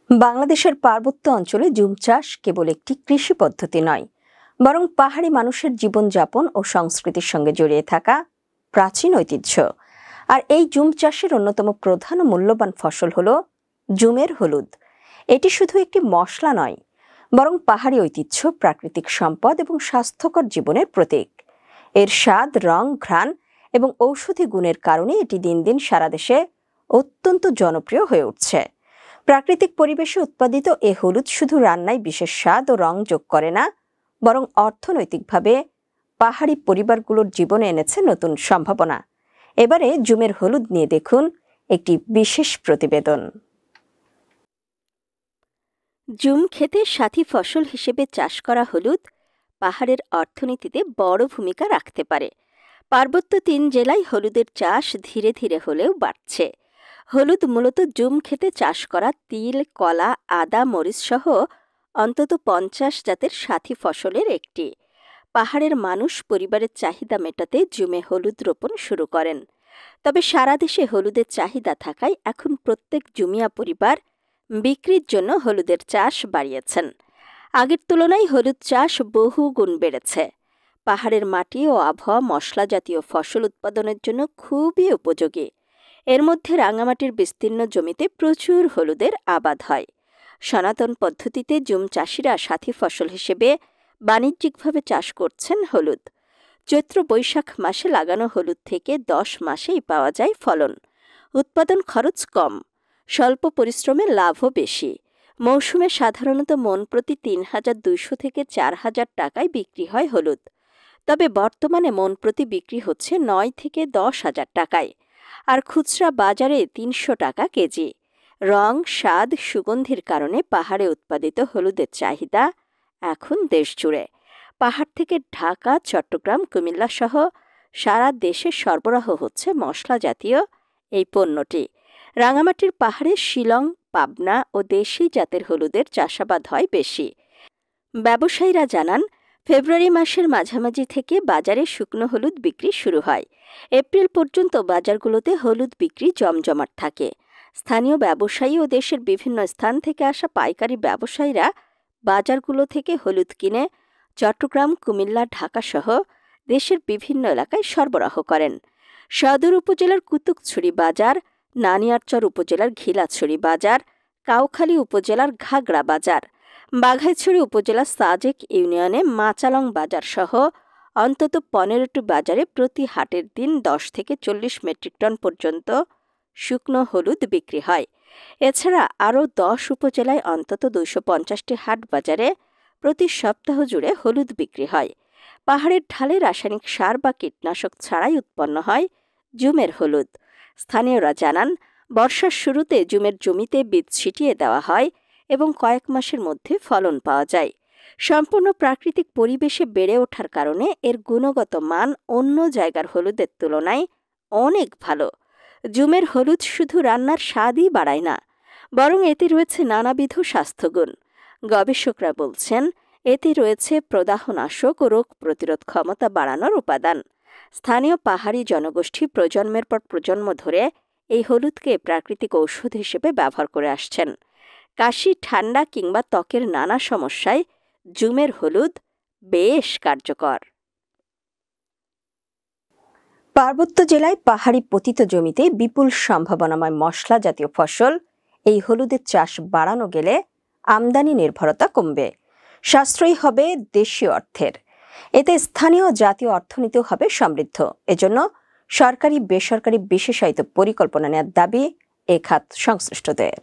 বাংলাদেশের পার্বত্য অঞ্চলে জুম চাষ কেবল একটি কৃষি পদ্ধতি নয়, বরং পাহাড়ি মানুষের জীবনযাপন ও সংস্কৃতির সঙ্গে জড়িয়ে থাকা প্রাচীন ঐতিহ্য। আর এই জুম চাষের অন্যতম প্রধান ও মূল্যবান ফসল হল জুমের হলুদ। এটি শুধু একটি মশলা নয়, বরং পাহাড়ি ঐতিহ্য, প্রাকৃতিক সম্পদ এবং স্বাস্থ্যকর জীবনের প্রতীক। এর স্বাদ, রং, ঘ্রাণ এবং ঔষধি গুণের কারণে এটি দিন দিন সারা দেশে অত্যন্ত জনপ্রিয় হয়ে উঠছে। প্রাকৃতিক পরিবেশে উৎপাদিত এ হলুদ শুধু রান্নায় বিশেষ স্বাদ ও রং যোগ করে না, বরং অর্থনৈতিকভাবে পাহাড়ি পরিবারগুলোর জীবনে এনেছে নতুন সম্ভাবনা। এবারে জুমের হলুদ নিয়ে দেখুন একটি বিশেষ প্রতিবেদন। জুম খেতে সাথী ফসল হিসেবে চাষ করা হলুদ পাহাড়ের অর্থনীতিতে বড় ভূমিকা রাখতে পারে। পার্বত্য ৩ জেলায় হলুদের চাষ ধীরে ধীরে হলেও বাড়ছে। হলুদ মূলত জুম খেতে চাষ করা তিল, কলা, আদা, মরিচ সহ অন্তত ৫০ জাতের সাথী ফসলের একটি। পাহাড়ের মানুষ পরিবারের চাহিদা মেটাতে জুমে হলুদ রোপণ শুরু করেন। তবে সারা দেশে হলুদের চাহিদা থাকায় এখন প্রত্যেক জুমিয়া পরিবার বিক্রির জন্য হলুদের চাষ বাড়িয়েছেন। আগের তুলনায় হলুদ চাষ বহু গুণ বেড়েছে। পাহাড়ের মাটি ও আবহাওয়া মশলা জাতীয় ফসল উৎপাদনের জন্য খুবই উপযোগী। এর মধ্যে রাঙামাটির বিস্তীর্ণ জমিতে প্রচুর হলুদের আবাদ হয়। সনাতন পদ্ধতিতে জুম চাষিরা সাথী ফসল হিসেবে বাণিজ্যিকভাবে চাষ করছেন হলুদ। চৈত্র-বৈশাখ মাসে লাগানো হলুদ থেকে ১০ মাসেই পাওয়া যায় ফলন। উৎপাদন খরচ কম, স্বল্প পরিশ্রমে লাভও বেশি। মৌসুমে সাধারণত মন প্রতি ৩,২০০ থেকে ৪,০০০ টাকায় বিক্রি হয় হলুদ। তবে বর্তমানে মন প্রতি বিক্রি হচ্ছে ৯ থেকে ১০,০০০ টাকায়, আর খুচরা বাজারে ৩০০ টাকা কেজি। রং, স্বাদ, সুগন্ধির কারণে পাহাড়ে উৎপাদিত হলুদের চাহিদা এখন দেশজুড়ে। পাহাড় থেকে ঢাকা, চট্টগ্রাম, কুমিল্লা সহ সারা দেশে সরবরাহ হচ্ছে মশলা জাতীয় এই পণ্যটি। রাঙামাটির পাহাড়ে শিলং, পাবনা ও দেশি জাতের হলুদের চাষাবাদ হয় বেশি। ব্যবসায়ীরা জানান, ফেব্রুয়ারি মাসের মাঝামাঝি থেকে বাজারে শুকনো হলুদ বিক্রি শুরু হয়। এপ্রিল পর্যন্ত বাজারগুলোতে হলুদ বিক্রি জমজমাট থাকে। স্থানীয় ব্যবসায়ী ও দেশের বিভিন্ন স্থান থেকে আসা পাইকারি ব্যবসায়ীরা বাজারগুলো থেকে হলুদ কিনে চট্টগ্রাম, কুমিল্লা, ঢাকা সহ দেশের বিভিন্ন এলাকায় সরবরাহ করেন। সদর উপজেলার কুতুকছড়ি বাজার, নানিয়ারচর উপজেলার ঘিলাছড়ি বাজার, কাউখালী উপজেলার ঘাগড়া বাজার, বাঘাইছড়ি উপজেলার সাজেক ইউনিয়নে মাচালং বাজার সহ অন্তত ১৫টি বাজারে প্রতি হাটের দিন ১০ থেকে ৪০ মেট্রিক টন পর্যন্ত শুকনো হলুদ বিক্রি হয়। এছাড়া আরও ১০ উপজেলায় অন্তত ২৫০টি হাট বাজারে প্রতি সপ্তাহ জুড়ে হলুদ বিক্রি হয়। পাহাড়ের ঢালে রাসায়নিক সার বা কীটনাশক ছাড়াই উৎপন্ন হয় জুমের হলুদ। স্থানীয়রা জানান, বর্ষার শুরুতে জুমের জমিতে বীজ ছিটিয়ে দেওয়া হয় এবং কয়েক মাসের মধ্যে ফলন পাওয়া যায়। সম্পূর্ণ প্রাকৃতিক পরিবেশে বেড়ে ওঠার কারণে এর গুণগত মান অন্য জায়গার হলুদের তুলনায় অনেক ভালো। জুমের হলুদ শুধু রান্নার স্বাদই বাড়ায় না, বরং এতে রয়েছে নানাবিধ স্বাস্থ্যগুণ। গবেষকরা বলছেন, এতে রয়েছে প্রদাহনাশক ও রোগ প্রতিরোধ ক্ষমতা বাড়ানোর উপাদান। স্থানীয় পাহাড়ি জনগোষ্ঠী প্রজন্মের পর প্রজন্ম ধরে এই হলুদকে প্রাকৃতিক ঔষধ হিসেবে ব্যবহার করে আসছেন। কাশি, ঠান্ডা কিংবা ত্বকের নানা সমস্যায় জুমের হলুদ বেশ কার্যকর। পার্বত্য জেলায় পাহাড়ি পতিত জমিতে বিপুল সম্ভাবনাময় মশলা জাতীয় ফসল এই হলুদের চাষ বাড়ানো গেলে আমদানি নির্ভরতা কমবে, সাশ্রয়ী হবে দেশীয় অর্থের। এতে স্থানীয় জাতীয় অর্থনীতিও হবে সমৃদ্ধ। এজন্য সরকারি বেসরকারি বিশেষায়িত পরিকল্পনা নেওয়ার দাবি এ খাত সংশ্লিষ্টদের।